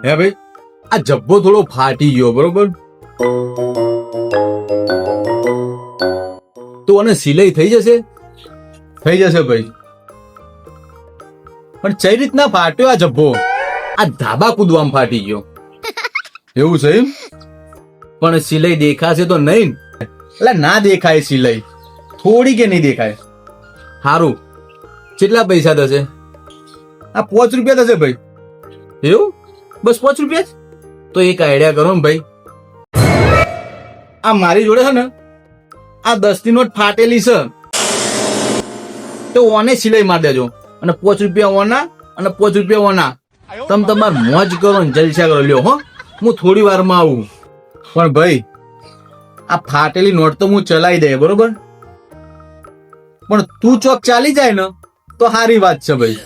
હે ભાઈ આ જબ્બો થોડો ફાટી ગયો બરોબર, તો આને સિલાઈ થઈ જશે? થઈ જશે ભાઈ, પણ કઈ રીતના ફાટ્યો આ જબ્બો? આ ધાબા કૂદવામાં ફાટી ગયો. એવું છે એમ? પણ સિલાઈ દેખાશે તો નહીં? એટલે ના દેખાય સિલાઈ, થોડી કે નહીં દેખાય? સારું, કેટલા પૈસા થશે? આ 5 રૂપિયા થશે ભાઈ. એવું? બસ 5 રૂપિયા જ? તો એક આઈડિયા કરો ને ભાઈ, આ મારી જોડે છે ને આ 10 ની નોટ ફાટેલી છે, તો ઓને સિલાઈ મારી દેજો અને 5 રૂપિયા ઓના અને 5 રૂપિયા ઓના. તમે તમાર મોજ કરો ને જલસા કરો. લ્યો હો, હું થોડી વારમાં આવું. પણ ભાઈ આ ફાટેલી નોટ તો હું ચલાવી દે બરોબર, પણ તું ચોક ચાલી જાય ને તો સારી વાત છે ભાઈ.